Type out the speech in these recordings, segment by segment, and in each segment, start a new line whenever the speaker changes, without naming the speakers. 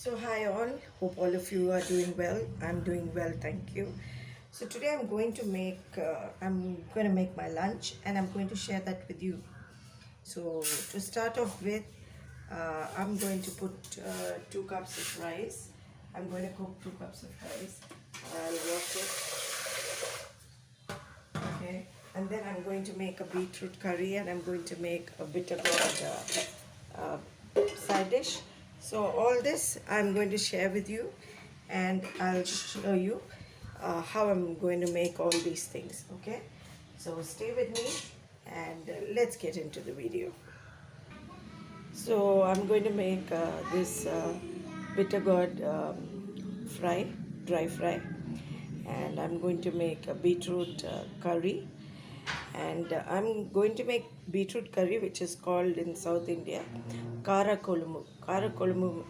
So hi all, hope all of you are doing well. I'm doing well, thank you. So today I'm going to make my lunch and I'm going to share that with you. So to start off with, I'm going to put 2 cups of rice. I'm going to cook 2 cups of rice. I'll wash it. Okay, and then I'm going to make a beetroot curry and I'm going to make a bitter gourd side dish. So all this I'm going to share with you and I'll show you how I'm going to make all these things. Okay, so stay with me and let's get into the video. So I'm going to make this bitter gourd dry fry, and I'm going to make a beetroot curry, and I'm going to make beetroot curry, which is called in South India Karakulum. Karakulum,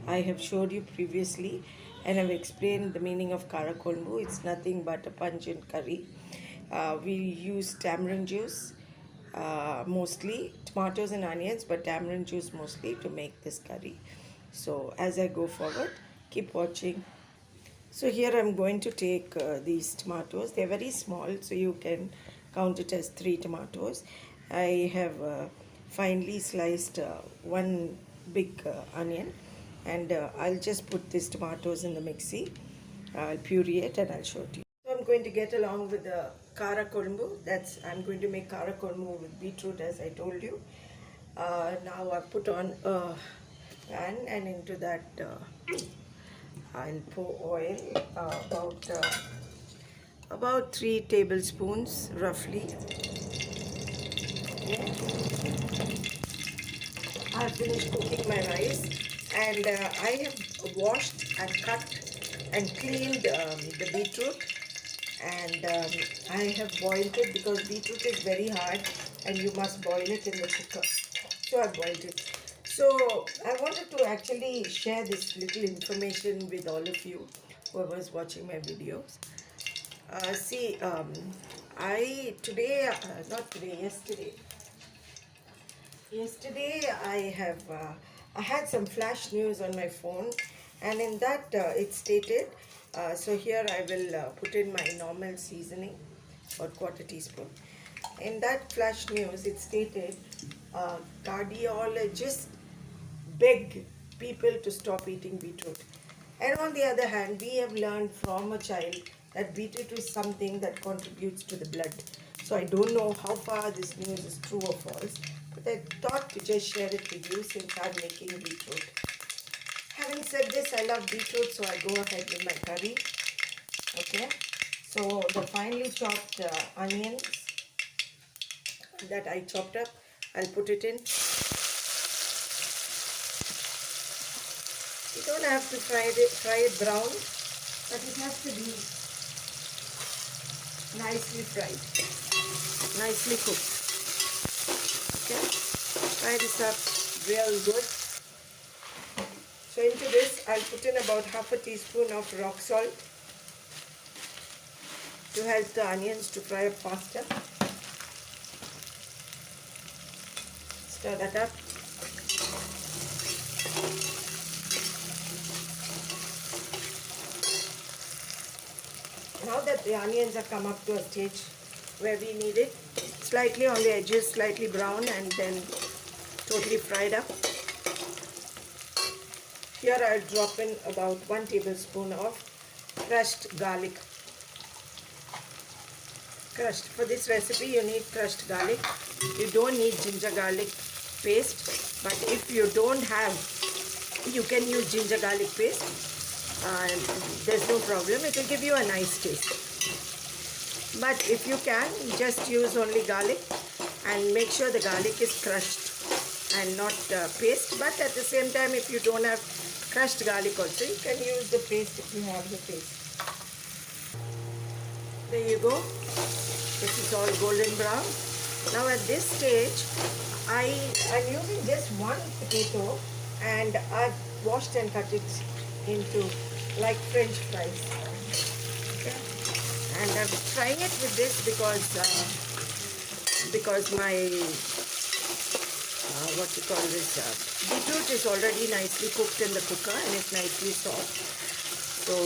I have showed you previously, and I've explained the meaning of Karakulum. It's nothing but a pungent curry. We use tamarind juice, mostly tomatoes and onions, but tamarind juice mostly to make this curry. So as I go forward, keep watching. So here I'm going to take these tomatoes. They're very small, so you can count it as 3 tomatoes. I have finely sliced one big onion, and I'll just put these tomatoes in the mixie. I'll puree it and I'll show it to you. So I'm going to get along with the kara kolumbu. I'm going to make kara kolumbu with beetroot, as I told you. Now I've put on a pan, and into that I'll pour oil, about 3 tablespoons roughly. Okay. I've finished cooking my rice, and I have washed and cut and cleaned the beetroot, and I have boiled it because beetroot is very hard and you must boil it in the cooker. So I boiled it. So I wanted to actually share this little information with all of you who was watching my videos. Yesterday I had some flash news on my phone, and in that it stated, so here I will put in my normal seasoning or quarter teaspoon. In that flash news it stated cardiologists beg people to stop eating beetroot. And on the other hand, we have learned from a child that beetroot is something that contributes to the blood. So I don't know how far this news is true or false, but I thought to just share it with you since I'm making beetroot. Having said this, I love beetroot, so I go ahead with my curry. Okay, so the finely chopped onions that I chopped up, I'll put it in. You don't have to fry it brown, but it has to be nicely fried, nicely cooked. Okay, fry this up real good. So into this, I'll put in about half a teaspoon of rock salt to help the onions to fry up faster. Stir that up. Now that the onions have come up to a stage where we need it slightly on the edges, slightly brown, and then totally fried up, here I'll drop in about 1 tablespoon of crushed garlic. For this recipe you need crushed garlic. You don't need ginger garlic paste, but if you don't have, you can use ginger garlic paste. There's no problem, it will give you a nice taste. But if you can, just use only garlic, and make sure the garlic is crushed and not paste. But at the same time, if you don't have crushed garlic also, you can use the paste if you have the paste. There you go. This is all golden brown. Now at this stage, I'm using just one potato, and I've washed and cut it into like French fries. Okay. And I'm frying it with this because my what you call this, beetroot is already nicely cooked in the cooker and it's nicely soft. So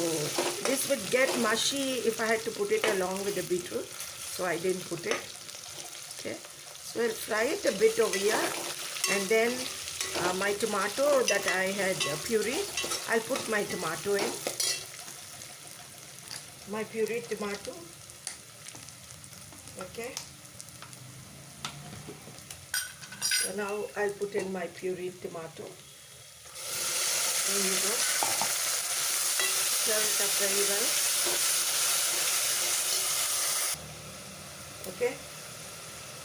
this would get mushy if I had to put it along with the beetroot, so I didn't put it. Okay, so I'll fry it a bit over here, and then my tomato that I had pureed, I'll put my tomato in, my pureed tomato. Okay, so now I'll put in my pureed tomato. There you go. Stir it up very well. Okay,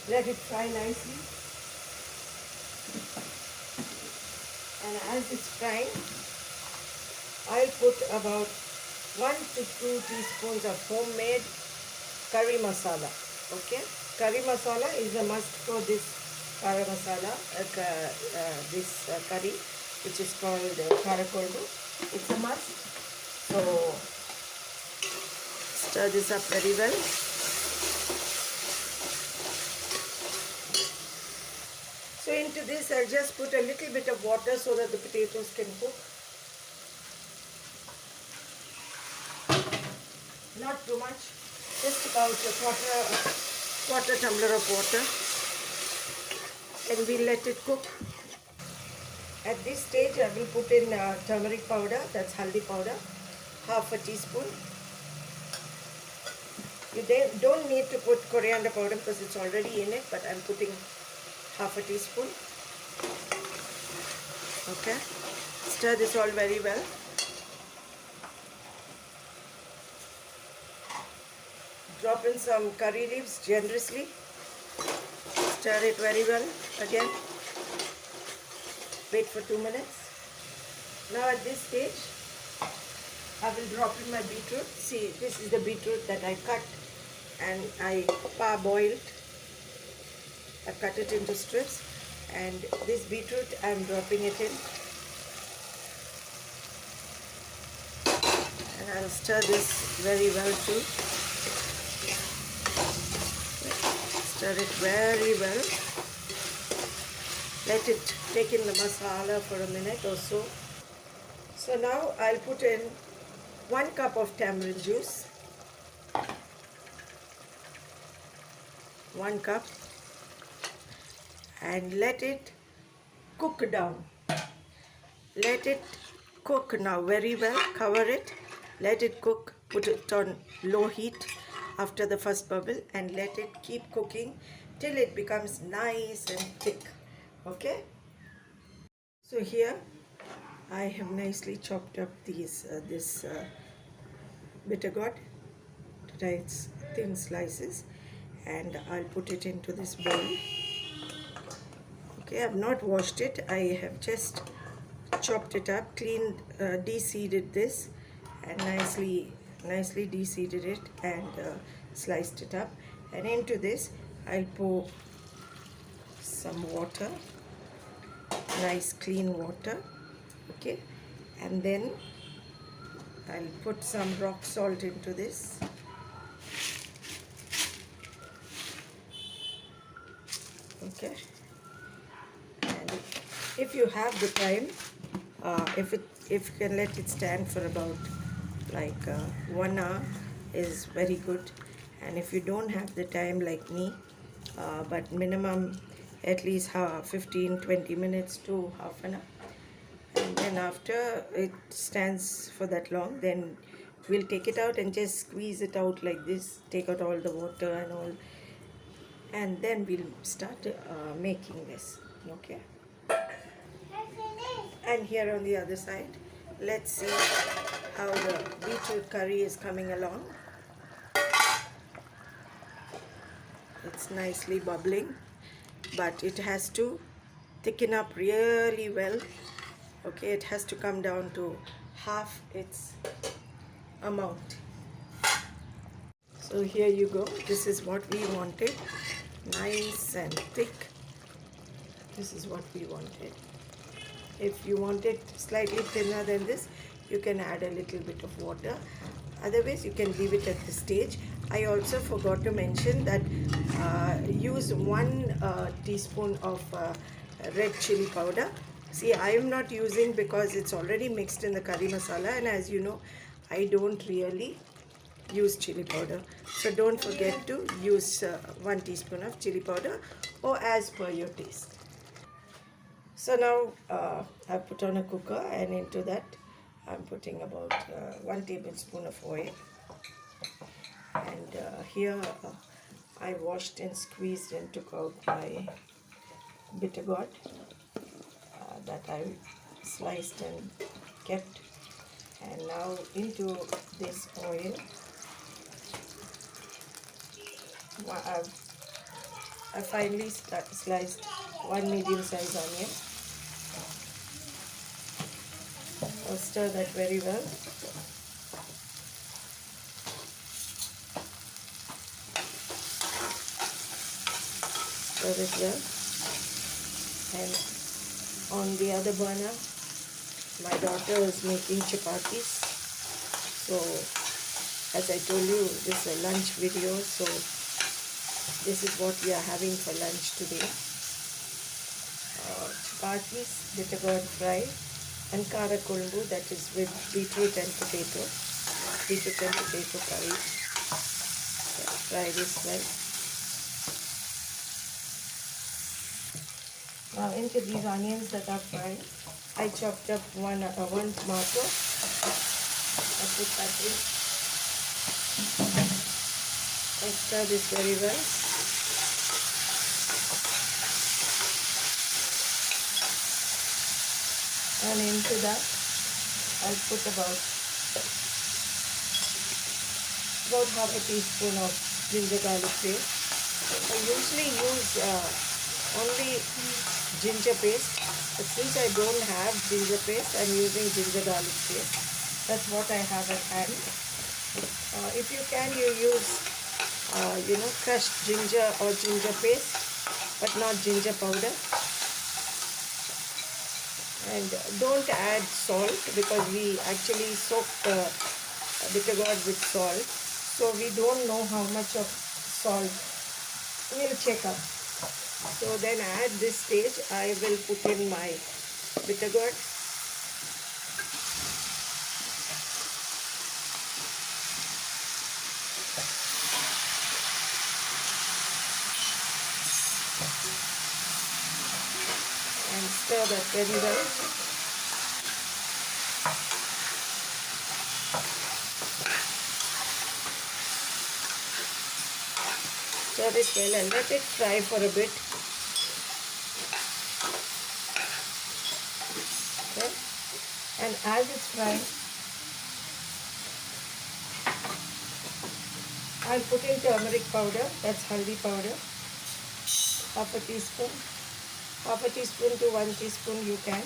let it fry nicely. And as it's frying, I'll put about 1 to 2 teaspoons of homemade curry masala. Okay, curry masala is a must for this curry masala, curry, which is called Karakulum. It's a must. So stir this up very well. So into this I'll just put a little bit of water so that the potatoes can cook. Not too much, just about a quarter tumbler of water, and we'll let it cook. At this stage I will put in turmeric powder, that's haldi powder, half a teaspoon. You don't need to put coriander powder because it's already in it, but I'm putting half a teaspoon. Okay, stir this all very well. Drop in some curry leaves generously. Stir it very well again. Wait for 2 minutes. Now at this stage, I will drop in my beetroot. See, this is the beetroot that I cut and I parboiled. I cut it into strips, and this beetroot I am dropping it in. And I will stir this very well too. Stir it very well. Let it take in the masala for a minute or so. So now I'll put in 1 cup of tamarind juice. 1 cup. And let it cook down. Let it cook now very well. Cover it. Let it cook. Put it on low heat after the first bubble and let it keep cooking till it becomes nice and thick. Okay? So here I have nicely chopped up this bitter gourd to nice thin slices, and I'll put it into this bowl. Okay, I have not washed it. I have just chopped it up, cleaned, de-seeded this, and nicely de-seeded it and sliced it up. And into this, I'll pour some water, nice clean water. Okay, and then I'll put some rock salt into this. Okay. If you have the time, if you can let it stand for about like 1 hour is very good. And if you don't have the time like me, but minimum at least 15-20 minutes to half an hour, and then after it stands for that long, then we'll take it out and just squeeze it out like this, take out all the water and all, and then we'll start making this. Okay. And here on the other side, let's see how the beetroot curry is coming along. It's nicely bubbling, but it has to thicken up really well. Okay, it has to come down to half its amount. So here you go. This is what we wanted. Nice and thick. This is what we wanted. If you want it slightly thinner than this, you can add a little bit of water. Otherwise, you can leave it at this stage. I also forgot to mention that use 1 teaspoon of red chili powder. See, I am not using because it's already mixed in the curry masala, and as you know, I don't really use chili powder. So don't forget to use 1 teaspoon of chili powder or as per your taste. So now I've put on a cooker, and into that I'm putting about 1 tablespoon of oil. And here I washed and squeezed and took out my bitter gourd that I sliced and kept. And now into this oil I finally sliced 1 medium-sized onion. I'll stir that very well. Stir it well. And on the other burner, my daughter is making chapatis. So, as I told you, this is a lunch video. So, this is what we are having for lunch today. Chapatis, bitter gourd fry, and Karakulum, that is with beetroot and potato. Beetroot and potato curry. So, fry this well. Now into these onions that are fried, I chopped up one tomato. I put that in. I stir this very well. And into that, I'll put about half a teaspoon of ginger garlic paste. I usually use only ginger paste, but since I don't have ginger paste, I'm using ginger garlic paste. That's what I have at hand. If you can, you use crushed ginger or ginger paste, but not ginger powder. And don't add salt because we actually soak the bitter gourd with salt, so we don't know how much of salt. We'll check up. So then at this stage I will put in my bitter gourd. And stir that very well. Stir it well and let it fry for a bit. Okay. And as it's frying, I'll put in turmeric powder, that's haldi powder, half a teaspoon to 1 teaspoon you can.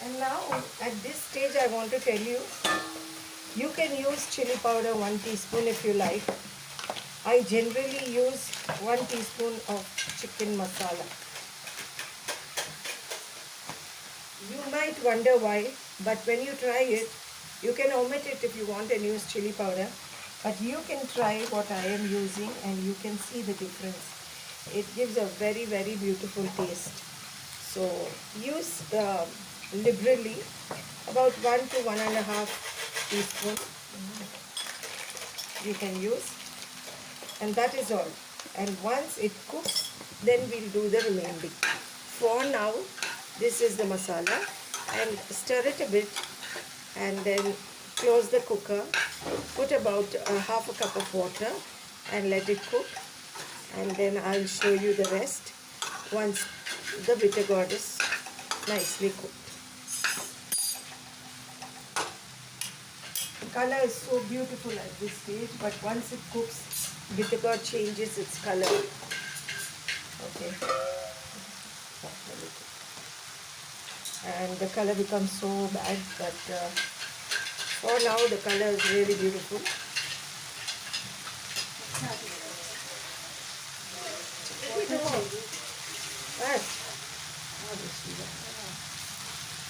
And now at this stage I want to tell you, you can use chili powder 1 teaspoon if you like. I generally use 1 teaspoon of chicken masala. You might wonder why, but when you try it, you can omit it if you want and use chili powder. But you can try what I am using and you can see the difference. It gives a very, very beautiful taste. So use liberally, about 1 to 1.5 teaspoon you can use, and that is all. And once it cooks, then we'll do the remaining. For now, this is the masala, and stir it a bit and then close the cooker, put about half a cup of water and let it cook, and then I'll show you the rest once the bitter gourd is nicely cooked. The color is so beautiful at this stage, but once it cooks, bitter gourd changes its color. Okay. And the color becomes so bad, but for now the color is really beautiful.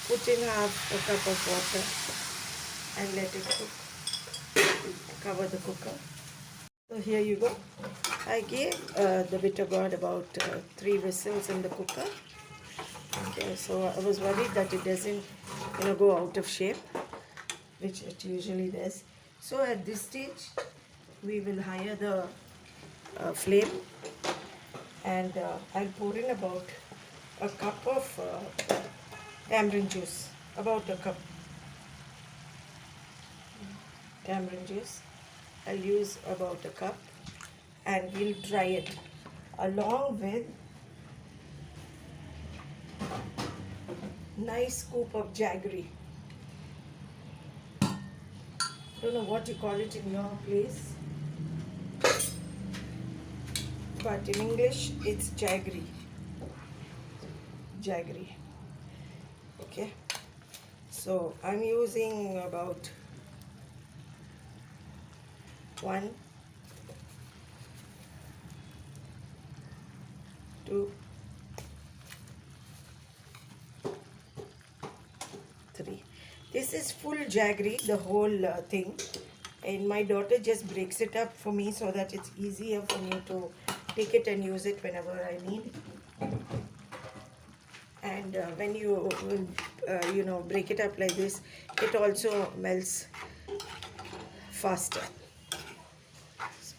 Put in half a cup of water and let it cook. cover the cooker. So here you go. I gave the bitter gourd about 3 whistles in the cooker. Okay, so I was worried that it doesn't, go out of shape, which it usually does. So at this stage, we will higher the flame, and I'll pour in about a cup of tamarind juice, about a cup tamarind juice. I'll use about a cup, and we'll dry it along with nice scoop of jaggery. Don't know what you call it in your place, but in English it's jaggery. Jaggery. Okay. So I'm using about 1, 2, 3. This is full jaggery, the whole thing, and my daughter just breaks it up for me so that it's easier for me to take it and use it whenever I need. And when you break it up like this, it also melts faster.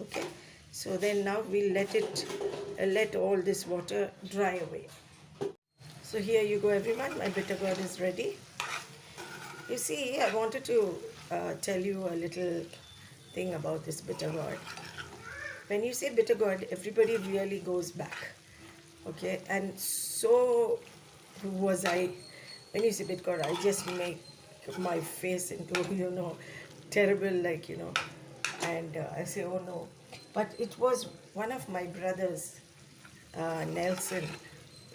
Okay, so then now we'll let all this water dry away. So here you go, everyone. My bitter gourd is ready. You see, I wanted to tell you a little thing about this bitter gourd. When you say bitter gourd, everybody really goes back. Okay, and so was I. When you say bitter gourd, I just make my face into terrible, and I say, oh no. But it was one of my brothers, Nelson,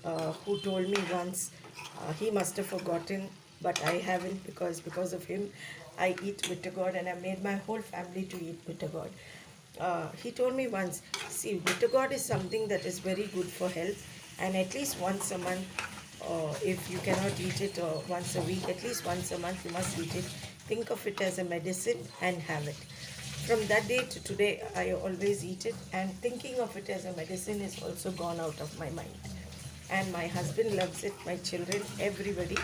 who told me once. He must have forgotten, but I haven't, because of him I eat bitter gourd, and I made my whole family to eat bitter gourd. He told me once, see, bitter gourd is something that is very good for health, and at least once a month, if you cannot eat it once a week, at least once a month you must eat it. Think of it as a medicine and have it. From that day to today, I always eat it, and thinking of it as a medicine is also gone out of my mind. And my husband loves it, my children, everybody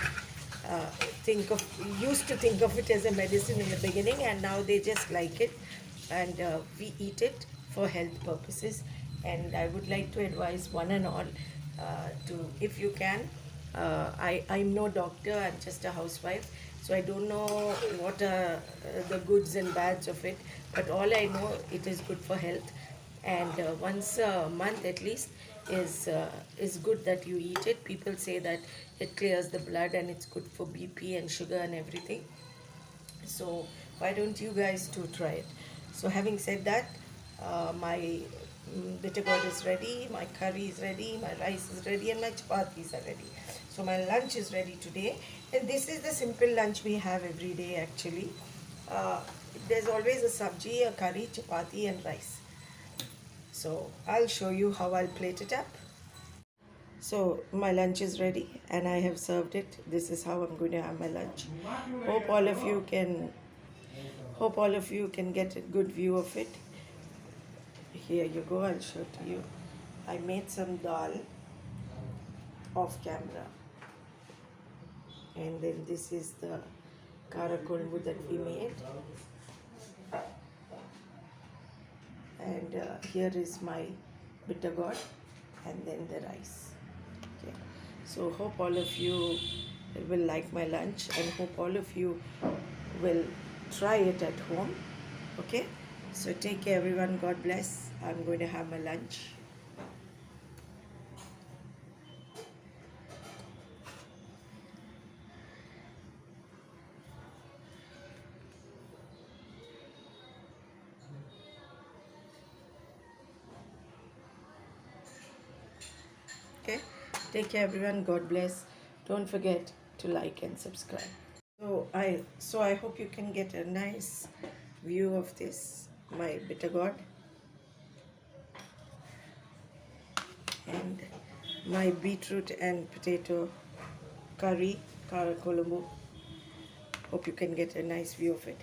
used to think of it as a medicine in the beginning, and now they just like it, and we eat it for health purposes. And I would like to advise one and all to, if you can, I'm no doctor, I'm just a housewife, so I don't know what are the goods and bads of it, but all I know, it is good for health, and once a month at least is good that you eat it. People say that it clears the blood and it's good for BP and sugar and everything. So why don't you guys too try it? So having said that, my bitter gourd is ready, my curry is ready, my rice is ready, and my chapatis are ready. So my lunch is ready today, and this is the simple lunch we have every day actually. There's always a sabji, a curry, chapati and rice. So I'll show you how I'll plate it up. So my lunch is ready and I have served it. This is how I'm going to have my lunch. Hope all of you can get a good view of it. Here you go, I'll show it to you. I made some dal off camera. And then this is the Karakulum that we made. And here is my bitter gourd, and then the rice. Okay. So hope all of you will like my lunch, and hope all of you will try it at home. Okay. So take care, everyone. God bless. I'm going to have my lunch. Okay, take care, everyone. God bless. Don't forget to like and subscribe. So I hope you can get a nice view of this, my bitter gourd, and my beetroot and potato curry, Karakulum. Hope you can get a nice view of it.